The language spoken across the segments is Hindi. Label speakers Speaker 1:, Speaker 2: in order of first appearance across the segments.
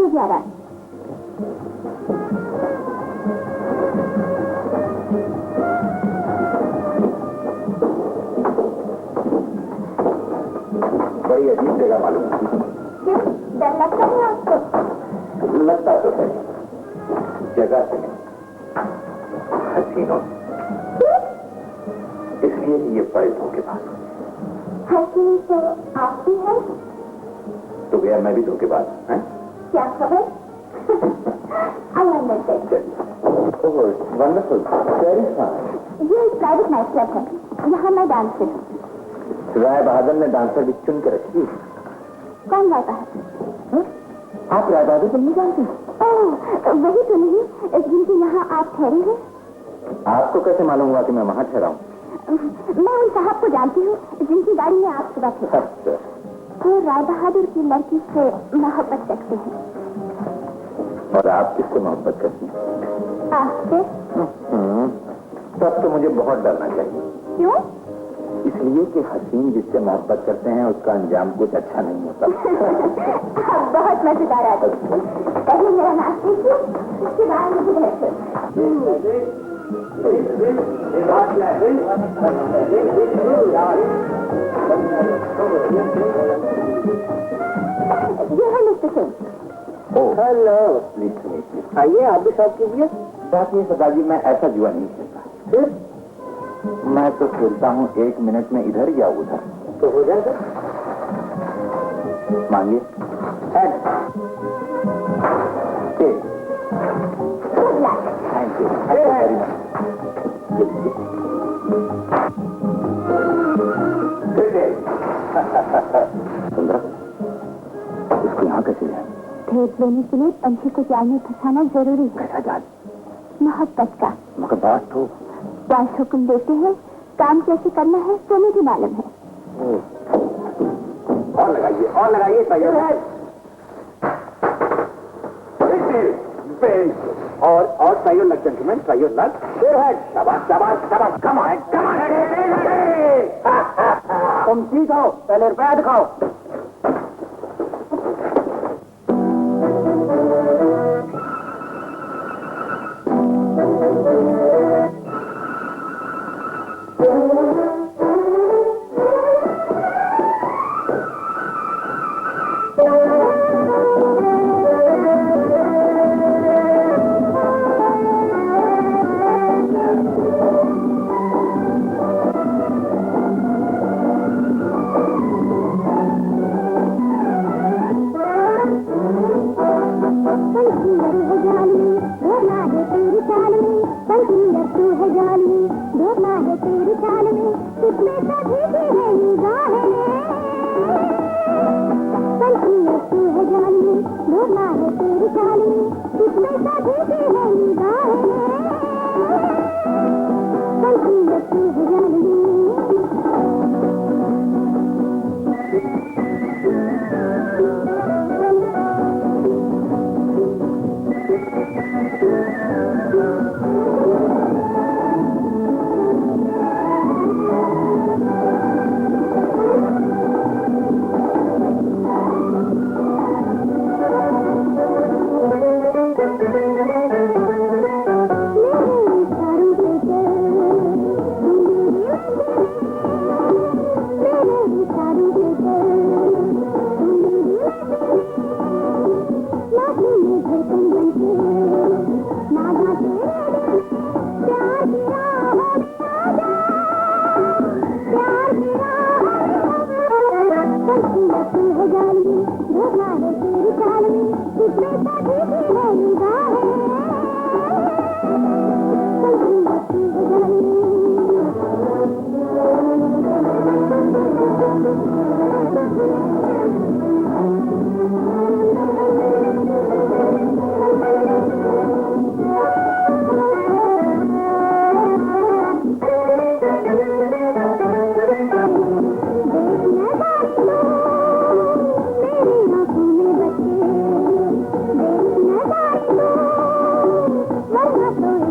Speaker 1: 11
Speaker 2: बड़ी अजीब जगह मालूम।
Speaker 1: क्यों, डर लगता है आपको?
Speaker 2: लगता तो है, जगह से हसीनों, इसलिए ये बड़े धोखेबाज।
Speaker 1: हसीन तो आप भी हैं।
Speaker 2: तो गया मैं भी धोखेबाज हैं?
Speaker 1: क्या खबर?
Speaker 2: Wonderful, very fine.
Speaker 1: ये एक प्राइवेट नाइट क्लब है, यहाँ मैं डांसर हूँ।
Speaker 2: राय बहादुर ने डांसर भी चुन के रखी।
Speaker 1: कौन राय बहादुर?
Speaker 2: आप राय बहादुर को नहीं जानती?
Speaker 1: ओह, वही तो नहीं जिनके यहाँ आप ठहरे हैं।
Speaker 2: आपको कैसे मालूम हुआ कि मैं वहाँ ठहरा हूँ?
Speaker 1: मैं उन साहब को जानती हूँ जिनकी गाड़ी में आप सुबह थे।
Speaker 2: अच्छा।
Speaker 1: वो राय बहादुर की लड़की से मोहब्बत करते हैं।
Speaker 2: और आप किससे मोहब्बत करती हैं?
Speaker 1: आपसे।
Speaker 2: तब तो मुझे बहुत डरना चाहिए।
Speaker 1: क्यों?
Speaker 2: इसलिए कि हसीन जिससे मोहब्बत करते हैं उसका अंजाम कुछ अच्छा नहीं होता।
Speaker 1: आप बहुत मजेदार आदमी। पहले मेरा नाम कीजिए, उसके बाद मुझे भेज। ये है मिस्टर सिंह।
Speaker 2: हेलो, प्लीज आइए, आप भी शॉप कीजिए। बात ये सदाजी, मैं ऐसा जुआ नहीं खेलता। फिर मैं तो खेलता हूँ 1 मिनट में इधर या उधर। तो हो जाएगा। मांगिए। Thank you very much. सुंदर, इसको यहाँ कैसे जाए?
Speaker 1: भेद लेने के लिए पंछी को जाल में फंसाना जरूरी है।
Speaker 2: कैसा जाल?
Speaker 1: मोहब्बत का।
Speaker 2: मगर बात तो
Speaker 1: बॉस हुक्म देते हैं, काम कैसे करना है तो मुझे मालूम है।
Speaker 2: और लगाइए और try your luck, gentlemen, try your luck. शाबाश, come on. तुम सीखो, पहले रुपया दिखाओ।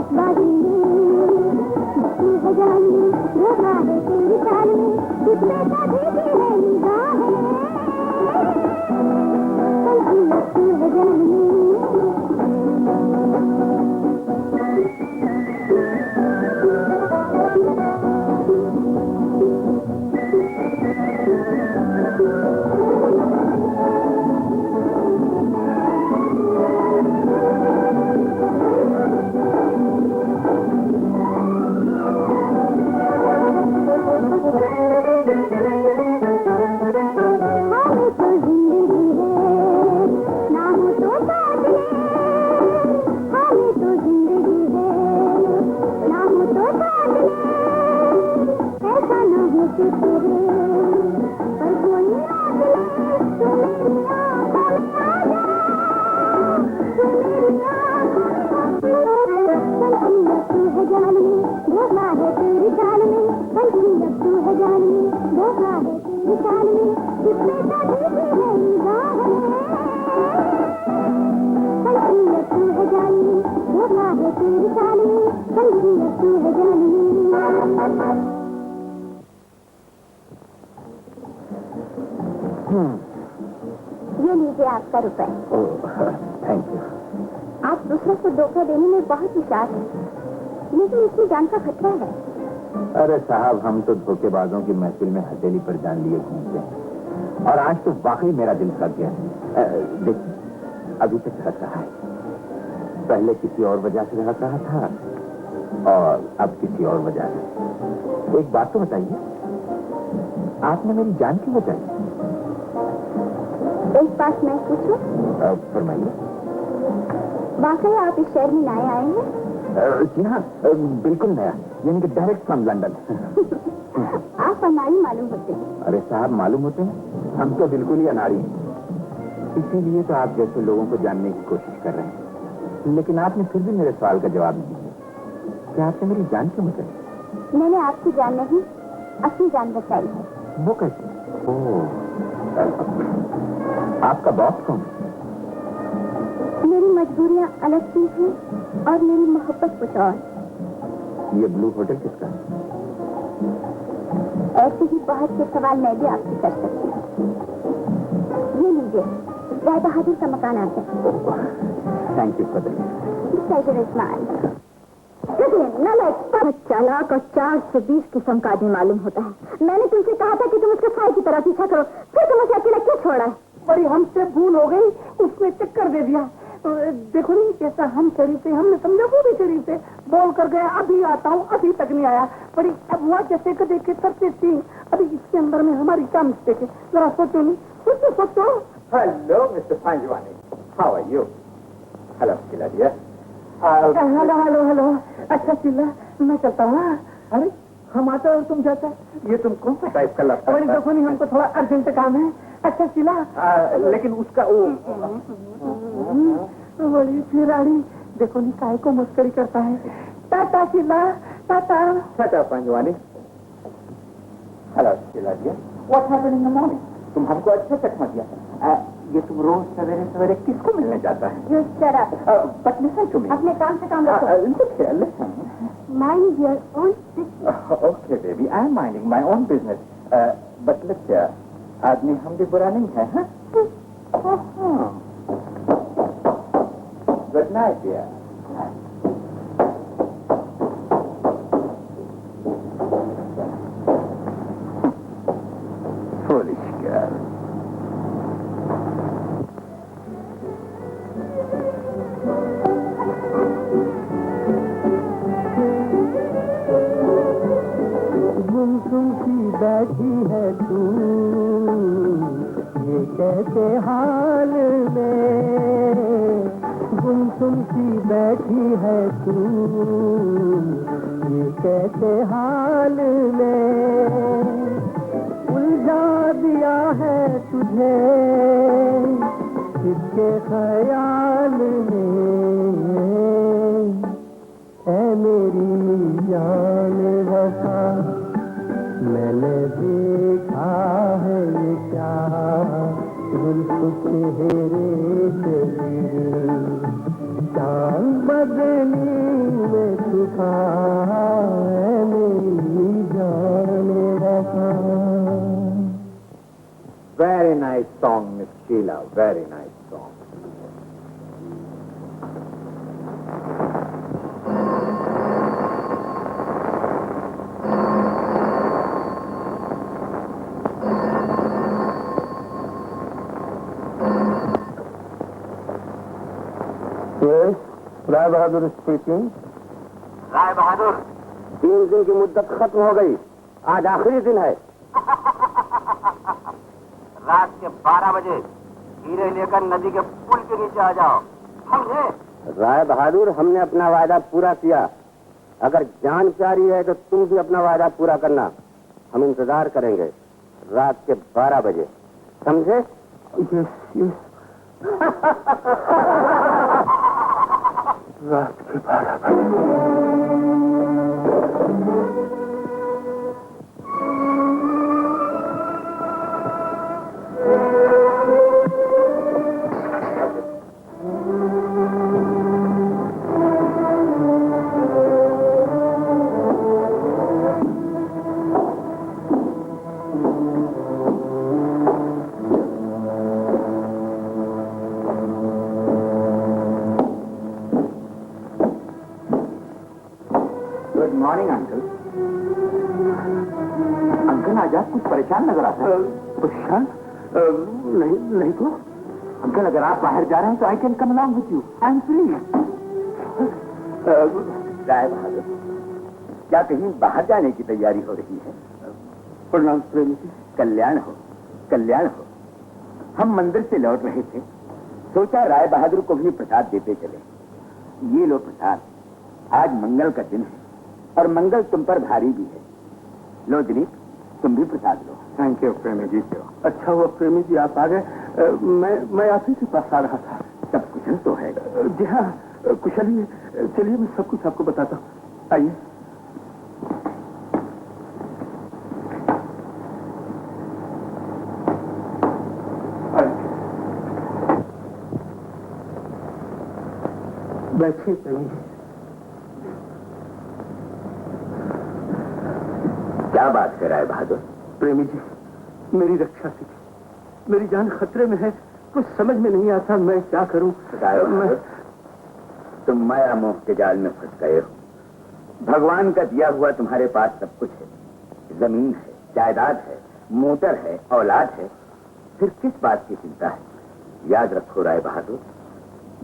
Speaker 1: बाजी जिससे कभी भी है निगाहें कल की है जानी ये लीजिए आपका रुपए।
Speaker 2: Thank you.
Speaker 1: आप दूसरों को धोखा देने में बहुत होशियार हैं, लेकिन इसमें जान का खतरा है।
Speaker 2: अरे साहब, हम तो धोखेबाजों की महफिल में हथेली पर जान लिए घूमते हैं, और आज तो वाकई मेरा दिल थक गया। देखिए, अभी तक थक रहा है। पहले किसी और वजह से थक रहा था और अब किसी और वजह से। एक बात तो बताइए, आपने मेरी जान क्यों बचाई?
Speaker 1: एक बात मैं पूछूं?
Speaker 2: फरमाइए।
Speaker 1: वाकई आप इस शहर में नए आए हैं?
Speaker 2: जी हाँ, बिल्कुल नया, यानी कि डायरेक्ट फ्रॉम लंदन।
Speaker 1: आप अनाड़ी मालूम होते हैं।
Speaker 2: अरे साहब, मालूम होते हैं? हम तो बिल्कुल ही अनाड़ी हैं। इसीलिए तो आप जैसे लोगों को जानने की कोशिश कर रहे हैं। लेकिन आपने फिर भी मेरे सवाल का जवाब नहीं दिया कि आपने मेरी जान क्यों बचाई?
Speaker 1: मैंने आपकी जान नहीं, अपनी जान बचाई है।
Speaker 2: वो कैसे? आपका बॉस कौन?
Speaker 1: मेरी मजबूरियां अलग चीज है और मेरी मोहब्बत कुछ और।
Speaker 2: ये ब्लू होटल किसका?
Speaker 1: ऐसे ही बहुत से सवाल मैं भी आपसे कर सकती हूँ। ये लीजिए, राय बहादुर का मकान आता है।
Speaker 2: थैंक यू फॉर
Speaker 1: चालाक और 420 किस्म का आदमी मालूम होता है। मैंने तुमसे कहा था कि तुम उसके साय की तरह पीछा करो, फिर तुम उसे अकेला क्यों छोड़ा है?
Speaker 3: बड़ी हमसे भूल हो गई, उसने चक्कर दे दिया। देखो नहीं कैसा हम शरीफ है, हमने समझा वो भी शरीफ है। बोल कर गया अभी आता हूँ, अभी तक नहीं आया। बड़ी अफवाह जैसे को देख के करते थी। अभी इसके अंदर में हमारी क्या मिस्टेक है? जरा सोचो नहीं, सोचो।
Speaker 2: Hello mister Panjwani, how are you? Hello Sheela dear.
Speaker 3: Hello. अच्छा शीला, मैं चलता हूँ। अरे हम आते और तुम जाता?
Speaker 2: ये तुम कौन सा टाइप का लगता
Speaker 3: बड़ी देखो नहीं, हमको थोड़ा अर्जेंट काम है। अच्छा शीला,
Speaker 2: लेकिन उसका वो
Speaker 3: बड़ी फिराड़ी देखो नहीं काय को मस्करी करता है। Tata Sheela, tata.
Speaker 2: Tata Panjwani. Hello Sheela dear, what happened in the morning? तुम हमको अच्छा चकमा दिया। ये तुम रोज सवेरे सवेरे किसको मिलने जाता है? बट लिसन टू मी,
Speaker 1: अपने काम से काम रखो।
Speaker 2: Listen,
Speaker 1: mind your own business.
Speaker 2: Okay baby, I am minding my own business. But listen, आदमी हम भी बुरा नहीं है। Good night dear. Foolish girl.
Speaker 3: गुमसुम सी बैठी है तू ये कैसे हाल में? गुमसुम सी बैठी है तू ये कैसे हाल में? उलझा दिया है तुझे किसके ख्याल में? ऐ मेरी जान वफा, मैंने देखा है ये क्या जुल्फ चेहरे से गिरी, चांद बदली में छुपा है मेरी जान वफा।
Speaker 2: nice song, Miss Sheila. Very nice song.
Speaker 4: Yes, Rai Bahadur speaking.
Speaker 2: Rai Bahadur,
Speaker 4: 3 दिन की मुद्दत खत्म हो गई, आज आखिरी दिन है।
Speaker 2: रात के 12 बजे हीरे लेकर नदी के पुल के नीचे आ जाओ, समझे?
Speaker 4: राय बहादुर, हमने अपना वादा पूरा किया। अगर जान प्यारी है तो तुम भी अपना वादा पूरा करना। हम इंतजार करेंगे रात के 12 बजे, समझे? Yes yes. रात के 12 बजे।
Speaker 2: Good morning uncle. अंकल आज आप कुछ परेशान नजर आता है।
Speaker 4: परेशान? नहीं नहीं तो।
Speaker 2: अंकल अगर आप बाहर जा रहे हैं तो I can come along with you. I am free. Rai Bahadur, क्या कहीं बाहर जाने की तैयारी हो रही है?
Speaker 4: प्रणाम प्रेमी जी।
Speaker 2: कल्याण हो, कल्याण हो। हम मंदिर से लौट रहे थे, सोचा राय बहादुर को भी प्रसाद देते चले। ये लो प्रसाद, आज मंगल का दिन है और मंगल तुम पर भारी भी है। लो दिलीप, तुम भी प्रसाद लो।
Speaker 4: थैंक यू प्रेमी जी। अच्छा हुआ प्रेमी जी आप आ गए। मैं आप ही के पास आ रहा था।
Speaker 2: सब कुशल तो है?
Speaker 4: जी हाँ, कुशल ही है। चलिए मैं सब कुछ आपको बताता हूँ, आइए। बैठिए प्रेमी जी।
Speaker 2: क्या बात है राय बहादुर?
Speaker 4: प्रेमी जी, मेरी रक्षा कीजिए। मेरी जान खतरे में है, कुछ समझ में नहीं आता मैं क्या करूं।
Speaker 2: राय बहादुर, तुम माया मोह के जाल में फंस गए हो। भगवान का दिया हुआ तुम्हारे पास सब कुछ है। जमीन है, जायदाद है, मोटर है, औलाद है, फिर किस बात की चिंता है? याद रखो राय बहादुर,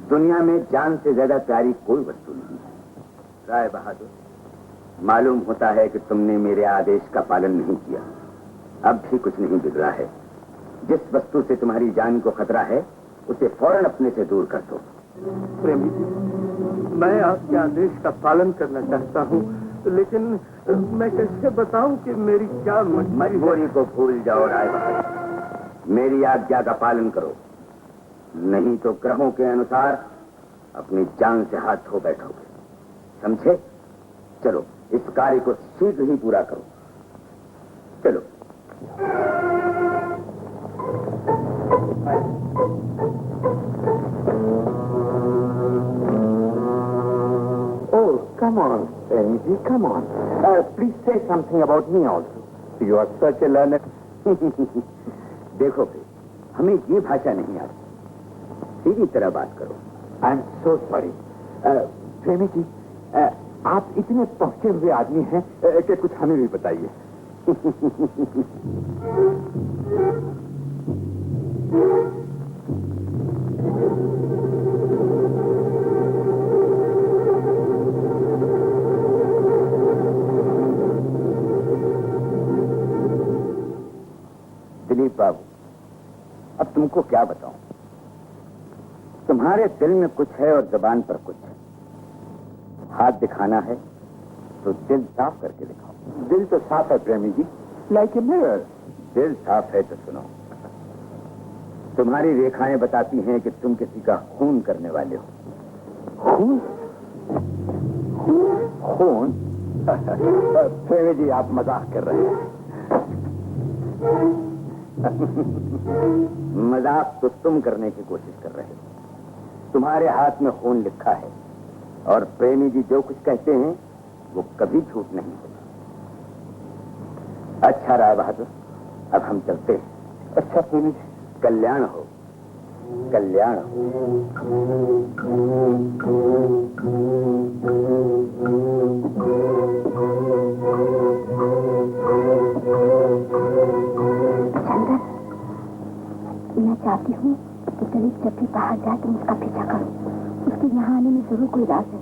Speaker 2: दुनिया में जान से ज्यादा प्यारी कोई वस्तु नहीं है। राय बहादुर, मालूम होता है कि तुमने मेरे आदेश का पालन नहीं किया। अब भी कुछ नहीं बिगड़ा है। जिस वस्तु से तुम्हारी जान को खतरा है उसे फौरन अपने से दूर कर दो।
Speaker 4: प्रेमी जी, मैं आपके आदेश का पालन करना चाहता हूँ, लेकिन मैं कैसे बताऊं कि मेरी क्या
Speaker 2: मजबूरी को भूल जाओ राय बहादुर। मेरी आज्ञा का पालन करो, नहीं तो ग्रहों के अनुसार अपनी जान से हाथ धो बैठोगे, समझे? चलो इस कार्य को शीघ्र ही पूरा करो। चलो।
Speaker 4: Oh, come on, Premji, come on. Please say something about me also. You are such a learned.
Speaker 2: देखो फिर, हमें ये भाषा नहीं आती, सीधी तरह बात करो।
Speaker 4: I am so sorry. प्रेमी जी, आप इतने पहुंचे हुए आदमी हैं कि कुछ हमें भी बताइए।
Speaker 2: दिलीप बाबू, अब तुमको क्या बताऊं? तुम्हारे दिल में कुछ है और जबान पर कुछ है। हाथ दिखाना है तो दिल साफ करके दिखाओ।
Speaker 4: दिल तो साफ है प्रेमी जी, लाइक ए मिरर।
Speaker 2: दिल साफ है तो सुनो, तुम्हारी रेखाएं बताती हैं कि तुम किसी का खून करने वाले हो।
Speaker 4: खून? खून? प्रेमी जी, आप मजाक कर रहे हैं।
Speaker 2: मजाक तो तुम करने की कोशिश कर रहे हो। तुम्हारे हाथ में खून लिखा है और प्रेमी जी जो कुछ कहते हैं वो कभी झूठ नहीं होता। अच्छा राय बहादुर, अब हम चलते हैं।
Speaker 4: अच्छा प्रेमी जी, कल्याण हो, कल्याण हो।
Speaker 1: चंदन, मैं चाहती हूँ कि दलित जब भी बाहर जाए तुम उसका पीछा करो। उसके यहाँ आने में जरूर कोई राज है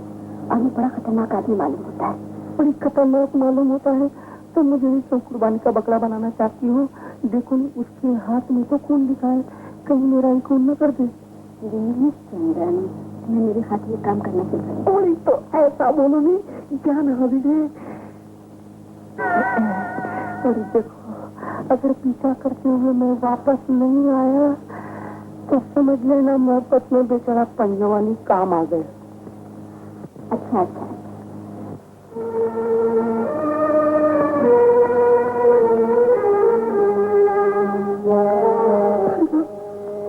Speaker 1: और वो बड़ा खतरनाक आदमी मालूम होता है।
Speaker 3: बड़ी खतरनाक मालूम होता है तो मुझे भी सब कुर्बानी का बकरा बनाना चाहती हूँ। देखो उसके हाथ में तो खून लिखा है, कहीं मेरा ही खून न कर दे।
Speaker 1: चंदन, तुम्हें मेरे हाथ में काम करना चाहिए।
Speaker 3: और तो ऐसा बोलो नहीं, ज्ञान हावी है। और देखो, अगर पीछा करते हुए मैं वापस नहीं आया तो समझ लेना मोहब्बत में बेचारा पंजवानी काम आ गए।
Speaker 1: अच्छा अच्छा।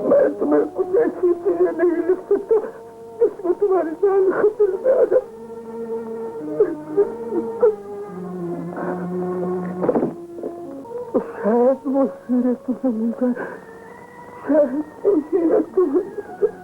Speaker 3: मैं तुम्हें कुछ ऐसी चीजें नहीं लिख सकता जिसमें तुम्हारी जान खतरे में आ जाए। शायद वो हीरे तुम्हें मिल गए, शायद वो हीरे तुम्हें मिल गए।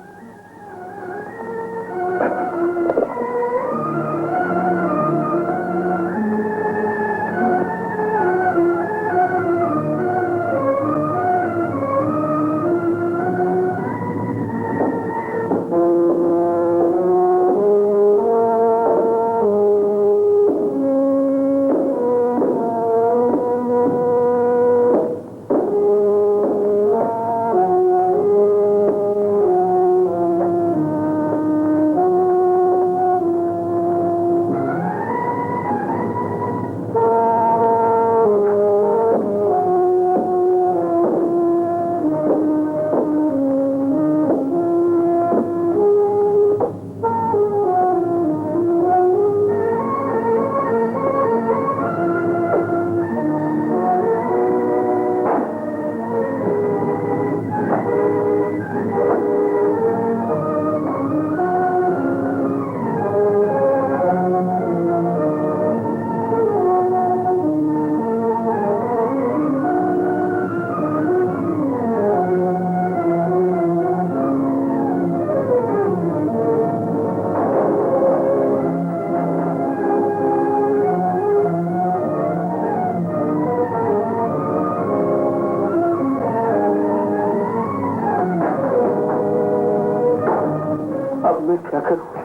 Speaker 3: क्या करूं?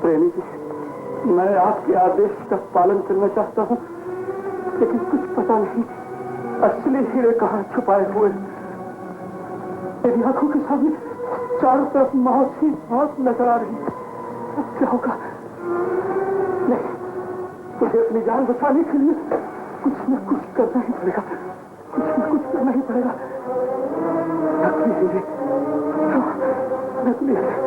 Speaker 3: प्रेमी जी, मैं आपके आदेश का पालन करना चाहता हूं, लेकिन कुछ पता नहीं असली हीरे कहां छुपाए हुए। मेरी आंखों के सामने चारों तरफ मौत ही मौत नजर आ रही है। अब क्या होगा? नहीं, मुझे अपनी जान बचाने के लिए कुछ न कुछ करना ही पड़ेगा, कुछ न कुछ करना ही पड़ेगा। नकली हीरे, नकली हीरे।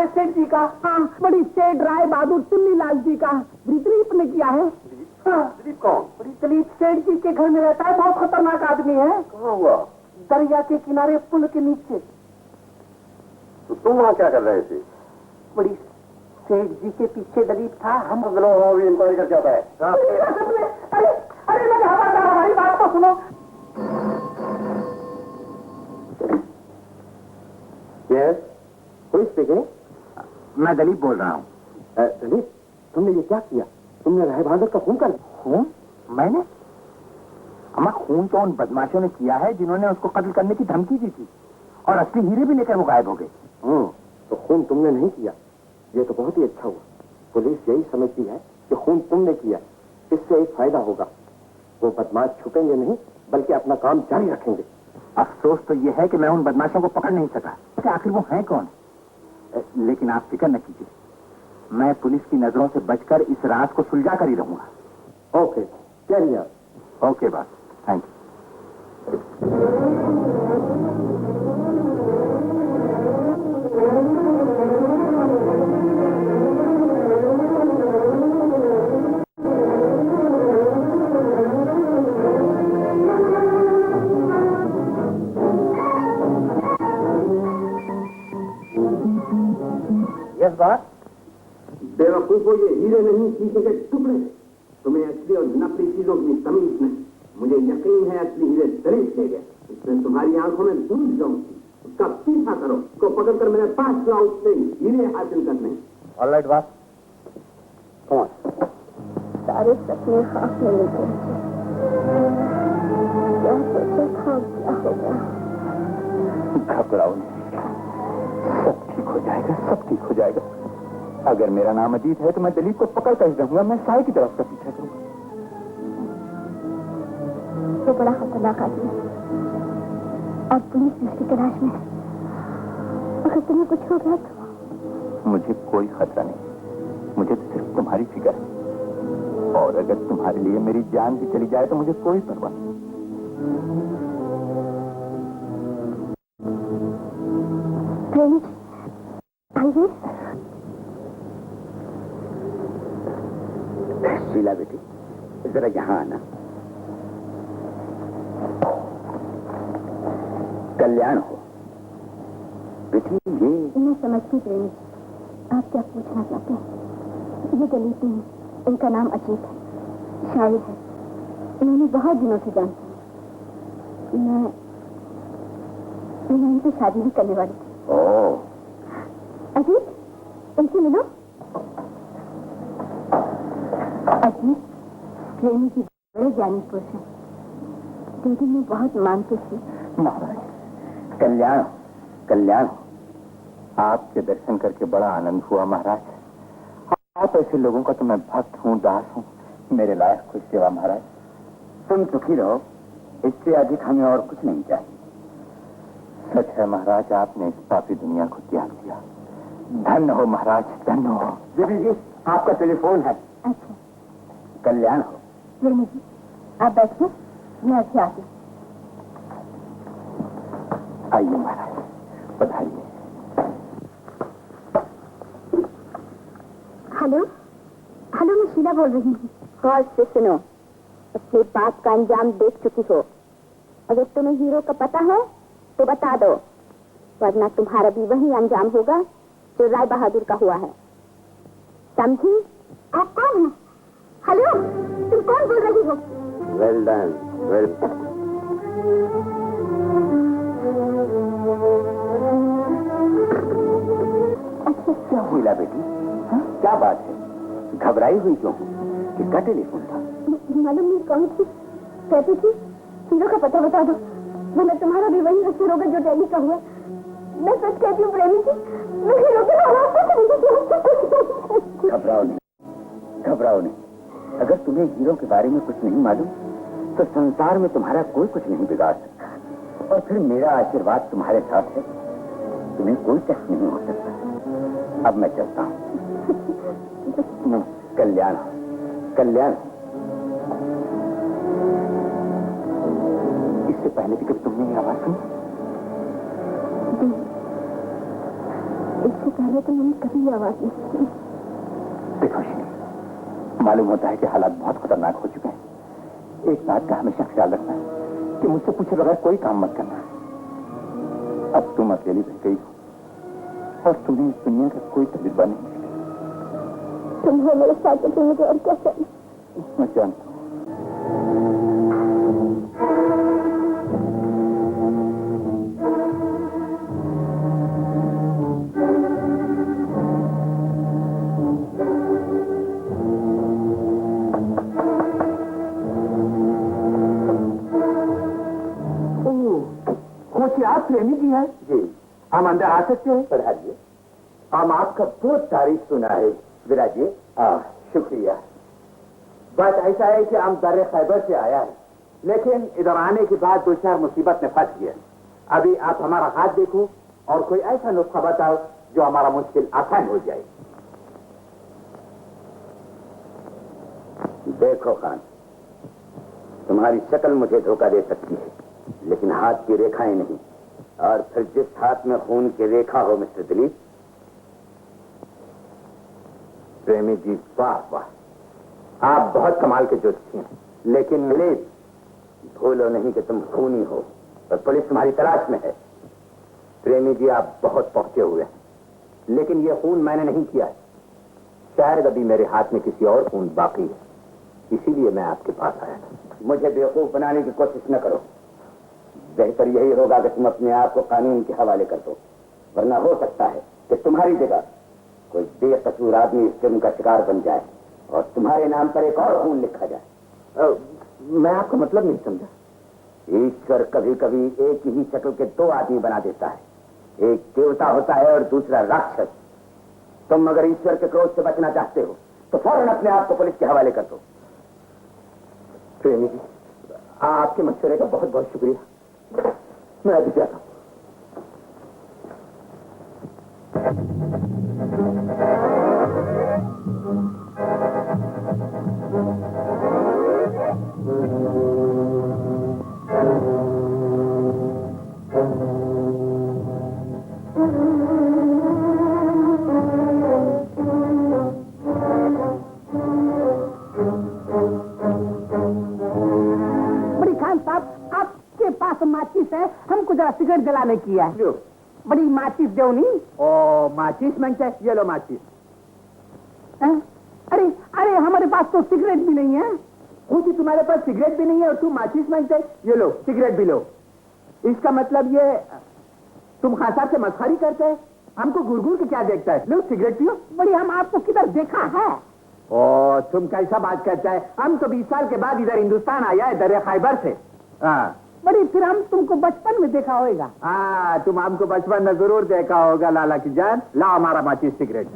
Speaker 3: सेठ जी का, हाँ, बड़ी सेठ राय बहादुर चुन्नी लाल जी का विद्रीप ने किया है। हाँ,
Speaker 4: दिलीप कौन?
Speaker 3: बड़ी दलीप सेठ जी के घर में रहता है, बहुत खतरनाक आदमी है।
Speaker 4: कहाँ हुआ?
Speaker 3: दरिया के किनारे पुल के नीचे।
Speaker 4: तो तुम वहाँ क्या कर रहे थे?
Speaker 3: बड़ी सेठ जी के पीछे दलीप था। हम
Speaker 4: इंक्वायरी करके आता है।
Speaker 3: अरे अरे मैं खबरदार, हमारी बात तो सुनो।
Speaker 4: Yes, police speaking.
Speaker 2: मैं दलीप बोल रहा हूँ।
Speaker 4: दिलीप, तुमने ये क्या किया? तुमने राय बहादुर का खून कर दिया।
Speaker 2: खून? मैंने? अम्मा, खून तो उन बदमाशों ने किया है जिन्होंने उसको कत्ल करने की धमकी दी थी, और असली हीरे भी लेकर वो गायब हो गए।
Speaker 4: तो खून तुमने नहीं किया, ये तो बहुत ही अच्छा हुआ। पुलिस यही समझती है कि खून तुमने किया, इससे एक फायदा होगा, वो बदमाश छुपेंगे नहीं बल्कि अपना काम जारी रखेंगे।
Speaker 2: अफसोस तो ये है कि मैं उन बदमाशों को पकड़ नहीं सका कि आखिर वो हैं कौन। लेकिन आप फिक्र न कीजिए, मैं पुलिस की नजरों से बचकर इस राज को सुलझा कर ही रहूंगा।
Speaker 4: ओके, चलिए।
Speaker 2: ओके बॉस, थैंक
Speaker 4: यस बात। बेवकूफो, ये हीरे नहीं शीशे के टुकड़े। तुम्हें असली और नकली चीजों की तमीज नहीं। मुझे यकीन है असली हीरे दलित ले गए। इसमें तुम्हारी आंखों में डूब जाऊंगी। उसका पीछा करो, उसको पकड़कर मेरे पास लाओ, उससे हीरे हासिल करने।
Speaker 2: Alright boss.
Speaker 4: कौन?
Speaker 1: सारे सपने खाक में मिल गए। क्या सोचा था, क्या हो गया।
Speaker 2: घबराओ नहीं, सब ठीक हो जाएगा, सब ठीक हो जाएगा। अगर मेरा नाम अजीत है तो मैं दलीप को पकड़ कर ही रहूंगा, मैं साई की तरफ का पीछा करूंगा।
Speaker 1: वो बड़ा खतरनाक आदमी है और पुलिस भी उसकी तलाश में है। अगर तुम्हें कुछ हो गया तो?
Speaker 2: मुझे कोई खतरा नहीं, मुझे तो सिर्फ तुम्हारी फिक्र है, और अगर तुम्हारे लिए मेरी जान भी चली जाए तो मुझे कोई परवाह नहीं।
Speaker 1: प्रेमी जी, आइए।
Speaker 4: शीला बेटी, जरा यहाँ आना। कल्याण हो बेटी। ये
Speaker 1: मैं समझती प्रेमी जी, आप क्या पूछना चाहते हैं। ये दलीप नहीं, इनका नाम अजीत है, शायर है। इन्होंने बहुत दिनों से जानते हैं। मैं इनसे शादी भी करने वाली थी।
Speaker 4: ओह,
Speaker 1: अजीत, इनसे मिलो। अजीत प्रेमी जी बड़े ज्ञानी पुरुष हैं, दीदी में बहुत मानते थे।
Speaker 2: महाराज, कल्याण हो, कल्याण हो। आपके दर्शन करके बड़ा आनंद हुआ महाराज। आप ऐसे लोगों का तो मैं भक्त हूँ, दास हूँ, मेरे लायक खुश सेवा महाराज।
Speaker 4: तुम सुखी रहो, इससे अधिक हमें और कुछ नहीं चाहिए।
Speaker 2: सच है महाराज, आपने इस पापी दुनिया को त्याग दिया। धन्य हो महाराज, धन्य हो।
Speaker 4: देवी जी, आपका टेलीफोन है।
Speaker 1: अच्छा
Speaker 4: कल्याण हो।
Speaker 1: प्रेमी जी, आप बैठिए, मैं अभी आती हूँ।
Speaker 2: आइए महाराज, पधारिए।
Speaker 1: हेलो हेलो, मैं शीला बोल रही हूँ। गौर से सुनो, अपनी बात का अंजाम देख चुकी हो। अगर तुम्हें हीरो का पता है तो बता दो, वरना तुम्हारा भी वही अंजाम होगा जो राय बहादुर का हुआ है। समझी? आप कौन हैं? हेलो, तुम कौन बोल रही हो?
Speaker 4: Well done, well.
Speaker 1: अच्छा,
Speaker 4: क्या शीला बेटी, क्या बात है? घबराई हुई क्यों? किसका टेलीफोन था?
Speaker 1: मालूम नहीं कौन थी, कहती थी हीरो का पता बता दो, वरना तुम्हारा भी वही असर होगा जो डैडी का हुआ। मैं सच कहती हूँ प्रेमी जी, मैं हीरो के हालात को समझती।
Speaker 4: घबराओ नहीं, घबराओ नहीं। अगर तुम्हें हीरो के बारे में कुछ नहीं मालूम तो संसार में तुम्हारा कोई कुछ नहीं बिगाड़ सकता। और फिर मेरा आशीर्वाद तुम्हारे साथ है, तुम्हें कोई कष्ट नहीं हो सकता। अब मैं चलता हूँ। कल्याण, कल्याण।
Speaker 2: इससे पहले भी कभी तुमने ये आवाज सुनी?
Speaker 1: इससे पहले तो मैंने कभी आवाज नहीं सुनी।
Speaker 2: देखो श्री, मालूम होता है कि हालात बहुत खतरनाक हो चुके हैं। एक बात का हमेशा ख्याल रखना कि मुझसे पूछे बगैर कोई काम मत करना। अब तुम अकेली रह गई हो और तुम्हें इस दुनिया का कोई तजुर्बा नहीं।
Speaker 1: तुम हो मेरे साथ, तो तुम मुझे और क्या चाहिए?
Speaker 2: मैं जानता हूँ।
Speaker 3: आप प्रेमी जी हैं?
Speaker 2: जी,
Speaker 3: हम अंदर आ सकते हैं?
Speaker 2: पधारिए। हम आपका बहुत तारीफ सुना है विराजिए। शुक्रिया। बात ऐसा है कि हम दर्रे खैबर से आया है, लेकिन इधर आने के बाद दो चार मुसीबत में फंस गया। अभी आप हमारा हाथ देखो और कोई ऐसा नुस्खा बताओ जो हमारा मुश्किल आसान हो जाए।
Speaker 4: देखो खान, तुम्हारी शक्ल मुझे धोखा दे सकती है, लेकिन हाथ की रेखाएं नहीं। और फिर जिस हाथ में खून की रेखा हो मिस्टर दिलीप।
Speaker 2: प्रेमी जी, वाह वाह, आप बहुत कमाल के ज्योतिषी हैं। लेकिन
Speaker 4: दिलीप, भूलो नहीं कि तुम खूनी हो और पुलिस तुम्हारी तलाश में है।
Speaker 2: प्रेमी जी, आप बहुत पहुंचे हुए हैं, लेकिन ये खून मैंने नहीं किया है। शायद अभी मेरे हाथ में किसी और खून बाकी है, इसीलिए मैं आपके पास आया था।
Speaker 4: मुझे बेवकूफ बनाने की कोशिश न करो। बेहतर यही होगा कि तुम अपने आप को कानून के हवाले कर दो, वरना हो सकता है कि तुम्हारी जगह कोई बेकसूर आदमी इस जुर्म का शिकार बन जाए और तुम्हारे नाम पर एक और खून लिखा जाए।
Speaker 2: मैं आपका मतलब नहीं समझा।
Speaker 4: ईश्वर कभी कभी एक ही शक्ल के दो आदमी बना देता है। एक देवता होता है और दूसरा राक्षस। तुम अगर ईश्वर के क्रोध से बचना चाहते हो तो फौरन अपने आप को पुलिस के हवाले कर दो।
Speaker 2: प्रेमी जी, आपके मशवरे का बहुत बहुत शुक्रिया। मैं अभी जाता हूं।
Speaker 3: माचिस है, हमको जरा सिगरेट जलाने की है। बड़ी माचिस दो नहीं।
Speaker 2: ओ माचिस मांगता है, ये लो माचिस।
Speaker 3: अरे अरे, हमारे पास तो सिगरेट भी नहीं है।
Speaker 2: पूछी, तुम्हारे पास सिगरेट भी नहीं है और तुम माचिस मांगते है? ये लो सिगरेट भी लो। इसका मतलब ये तुम खान साहब से मस्खरी करते हैं? हमको घूर के क्या देखता है? लो सिगरेट पियो।
Speaker 3: बड़ी, हम आपको किधर देखा है?
Speaker 2: ओ, तुम कैसा बात करता है? हम तो 20 साल के बाद इधर हिंदुस्तान आया है, दर्रे खैबर से। हाँ
Speaker 3: बड़ी, फिर हम तुमको बचपन में देखा होगा।
Speaker 2: हाँ, तुम हमको बचपन में जरूर देखा होगा लाला की जान। ला हमारा माचिस सिगरेट।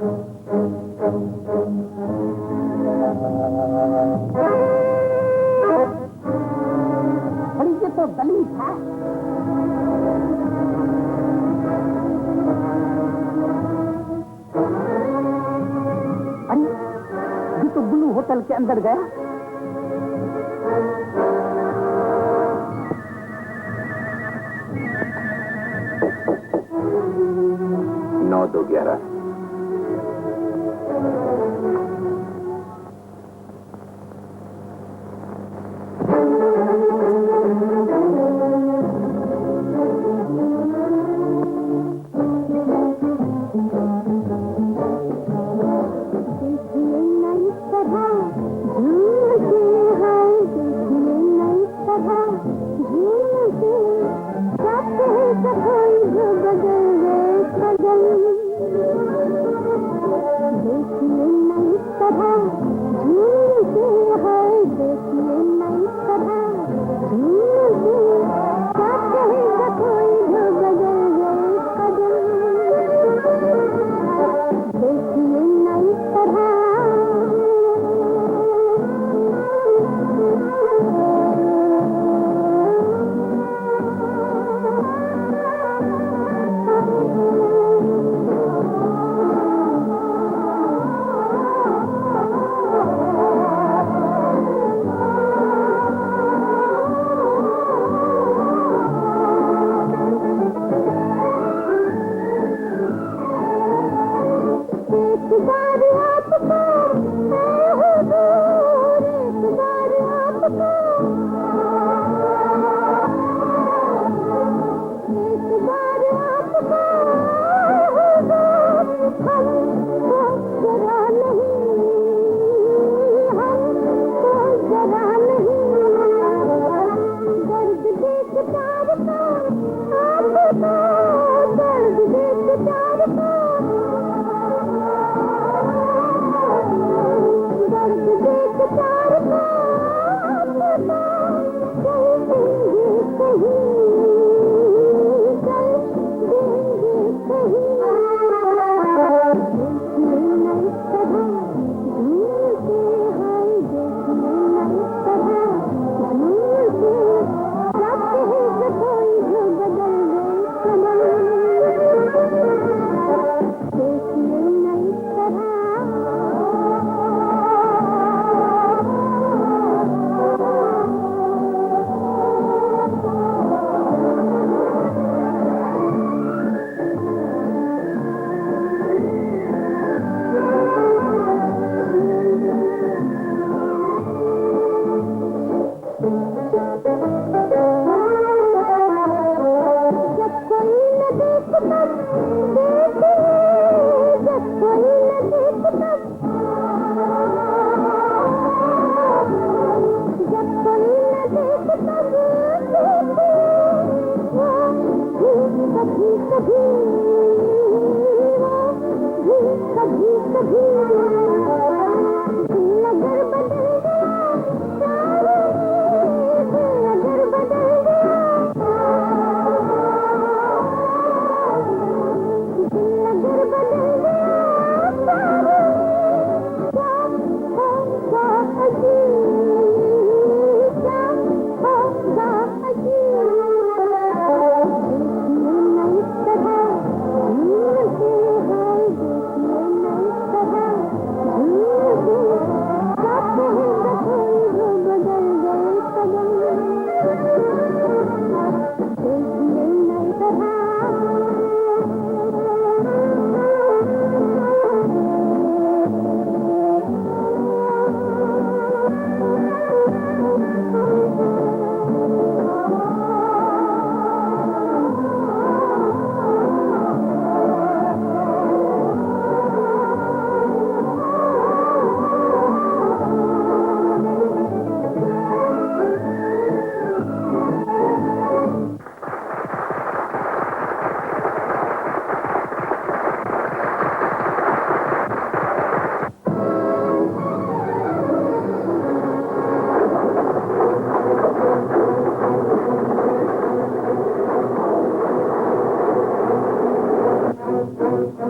Speaker 3: बड़ी, ये तो दलित है। अरे, ये तो ब्लू होटल के अंदर गया।
Speaker 2: 9-2-11।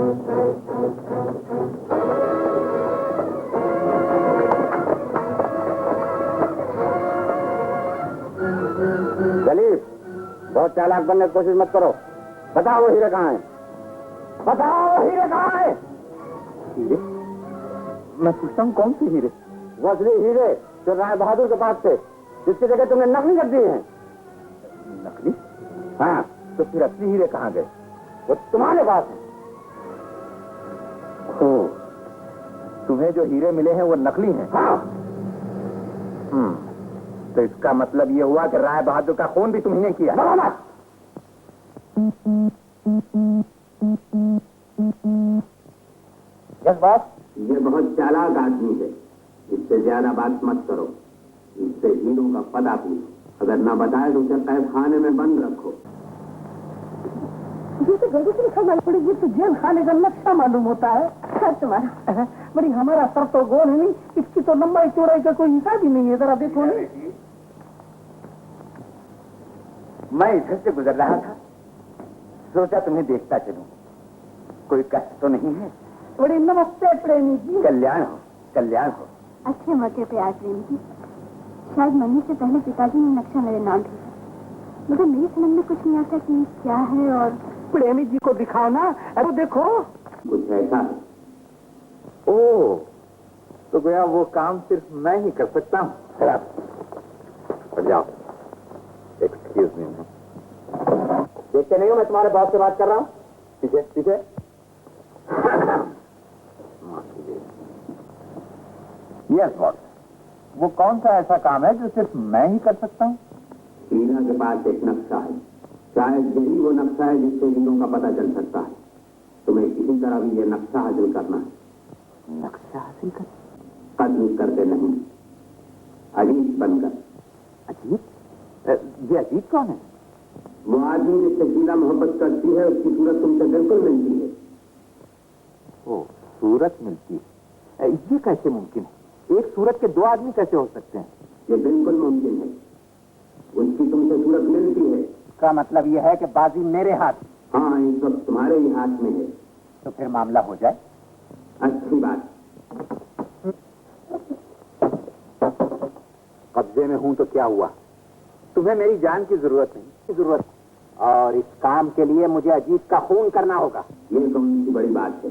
Speaker 4: दलीप, बहुत चालाक बनने की कोशिश मत करो। बताओ वो हीरे कहाँ है? बताओ हीरे कहाँ है?
Speaker 2: हीरे? मैं पूछता हूँ कौन से हीरे?
Speaker 4: वो असली हीरे जो राय बहादुर के पास थे, जिसकी जगह तुमने नकली कर दी है।
Speaker 2: नकली?
Speaker 4: हाँ,
Speaker 2: तो फिर असली हीरे कहाँ गए?
Speaker 4: वो तुम्हारे पास है।
Speaker 2: ओ, तुम्हें जो हीरे मिले हैं वो नकली हैं?
Speaker 4: हाँ।
Speaker 2: तो इसका मतलब ये हुआ कि राय बहादुर का खून भी तुम्ही ने किया?
Speaker 4: यस बात।
Speaker 5: ये बहुत चालाक आदमी है, इससे ज्यादा बात मत करो। इससे हीरों का पता पूछो, अगर ना बताए तो उसे कैद खाने में बंद रखो।
Speaker 3: जिसे जल्दी से लिखा मालूम पड़ेगी तो जेल खाने का नक्शा मालूम होता है। सर तुम्हारा बड़ी हमारा सर तो गोल है नहीं, इसकी तो लंबाई चौड़ाई का कोई हिसाब ही नहीं है। जरा देखो नहीं।
Speaker 2: मैं इधर से गुजर रहा था, सोचा तुम्हें देखता चलूं। कोई कष्ट तो नहीं है?
Speaker 3: बड़ी नमस्ते प्रेमी जी।
Speaker 2: कल्याण हो, कल्याण हो।
Speaker 1: अच्छे मौके पे आज प्रेम जी, शायद मरने से पहले पिताजी ने नक्शा मेरे नाम भेजा, मगर मेरी समझ में कुछ नहीं आता कि क्या है। और
Speaker 3: प्रेमी जी को दिखाओ ना, अरे देखो।
Speaker 5: कुछ ऐसा है।
Speaker 2: ओ, तो गया वो काम सिर्फ मैं ही कर सकता हूँ।
Speaker 4: जाओ।
Speaker 2: Excuse me.
Speaker 4: देखते नहीं हो मैं तुम्हारे बॉस से बात कर रहा हूँ? पीछे पीछे।
Speaker 2: यस बॉस, वो कौन सा ऐसा काम है जो सिर्फ मैं ही कर सकता हूँ?
Speaker 5: हीरा के पास एक नक्शा है, शायद यही वो नक्शा है जिससे हीरों का पता चल सकता है। तुम्हें किसी तरह भी ये नक्शा हासिल करना है।
Speaker 2: नक्शा हासिल कर?
Speaker 5: कत्ल करके नहीं, अजीत बनकर।
Speaker 2: अजीत? ये अजीत कौन है?
Speaker 5: वो आदमी जिससे हीरा मोहब्बत करती है, उसकी सूरत तुमसे बिल्कुल मिलती है।
Speaker 2: ओ, सूरत मिलती है? ये कैसे मुमकिन है? एक सूरत के दो आदमी कैसे हो सकते हैं?
Speaker 5: ये बिल्कुल मुमकिन है। उसकी तुमसे सूरत मिलती है।
Speaker 2: का मतलब यह है कि बाजी मेरे हाथ?
Speaker 5: हाँ, इस वक्त तुम्हारे ही हाथ में है।
Speaker 2: तो फिर मामला हो जाए।
Speaker 5: अच्छी बात।
Speaker 2: कब्जे में हूं तो क्या हुआ? तुम्हें मेरी जान की जरूरत नहीं। जरूरत, और इस काम के लिए मुझे अजीत का खून करना होगा।
Speaker 5: ये कौन सी बड़ी बात है?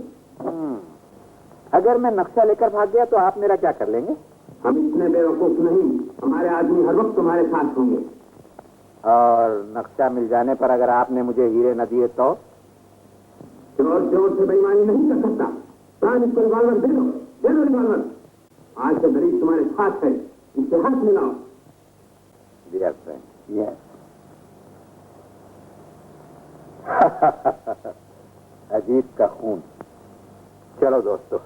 Speaker 2: अगर मैं नक्शा लेकर भाग गया तो आप मेरा क्या कर लेंगे?
Speaker 5: हम इतने बेवकूफ नहीं, हमारे आदमी हर वक्त तुम्हारे साथ होंगे।
Speaker 2: और नक्शा मिल जाने पर अगर आपने मुझे हीरे न दिए तो?
Speaker 5: चोर चोर से बेईमानी नहीं कर सकता। प्राण इसको रिवॉल्वर दे दो रिवॉल्वर। आज से गरीब तुम्हारे साथ है, इससे हाथ मिलाओ।
Speaker 2: Dear friend, yes. अजीत का खून। चलो दोस्तों।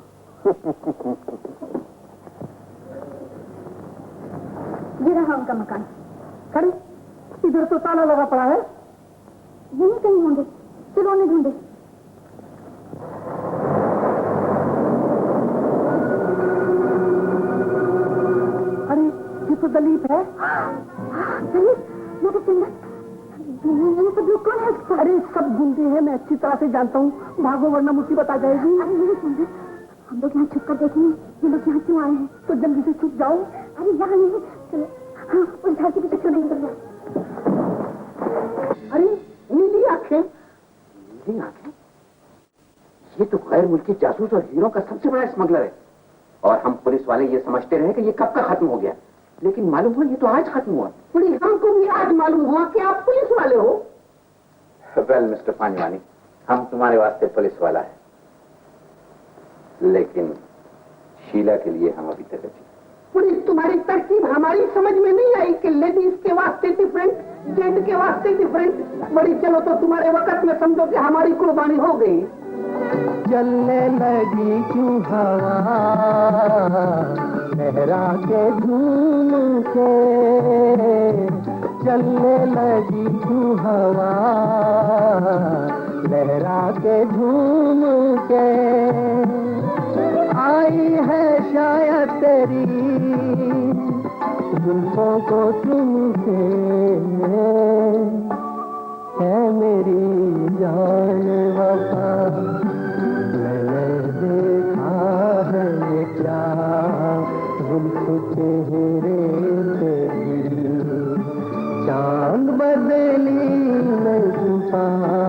Speaker 1: ये रहा उनका मकान।
Speaker 3: अरे इधर तो ताला लगा पड़ा है।
Speaker 1: यहीं कहीं होंगे, चलो उन्हें ढूंढे।
Speaker 3: अरे ये तो दलीप है।
Speaker 1: दलीप, ये तो सुंदर। ये सब लोग कौन है?
Speaker 3: अरे सब गुंडे हैं, मैं अच्छी तरह से जानता हूँ। भागो वरना मुसीबत आ जाएगी।
Speaker 1: अरे मेरे सुंदर, हम लोग यहाँ छुप कर देखेंगे ये लोग यहाँ क्यों आए हैं।
Speaker 3: तो जल्दी से छुप जाओ।
Speaker 1: अरे यहाँ नहीं, चलो हाँ उस झाड़ के पीछे क्यों नहीं कर।
Speaker 3: अरे नीली आंखें।
Speaker 2: नीली आंखें? ये तो गैर मुल्की जासूस और हीरो का सबसे बड़ा स्मगलर है। और हम पुलिस वाले ये समझते रहे कि ये कब का खत्म हो गया, लेकिन मालूम हुआ ये तो आज खत्म हुआ।
Speaker 3: बड़ी हमको भी आज मालूम हुआ कि आप पुलिस वाले हो।
Speaker 2: वेल मिस्टर पांजवानी, हम तुम्हारे वास्ते पुलिस वाला है, लेकिन शीला के लिए हम अभी तक अच्छी।
Speaker 3: पुलिस तुम्हारी तरकीब हमारी समझ में नहीं आई कि लेडीज के वास्ते डिफरेंट, जेंट के वास्ते डिफरेंट। बड़ी चलो तो तुम्हारे वक्त में समझो कि हमारी कुर्बानी हो गई।
Speaker 6: जलने लगी क्यों हवा लहरा के धूम के, चलने लगी क्यों हवा लहरा के धूम के। आई है शायद तेरी जुल्फों को चूम के, है मेरी जान वफा में छुपा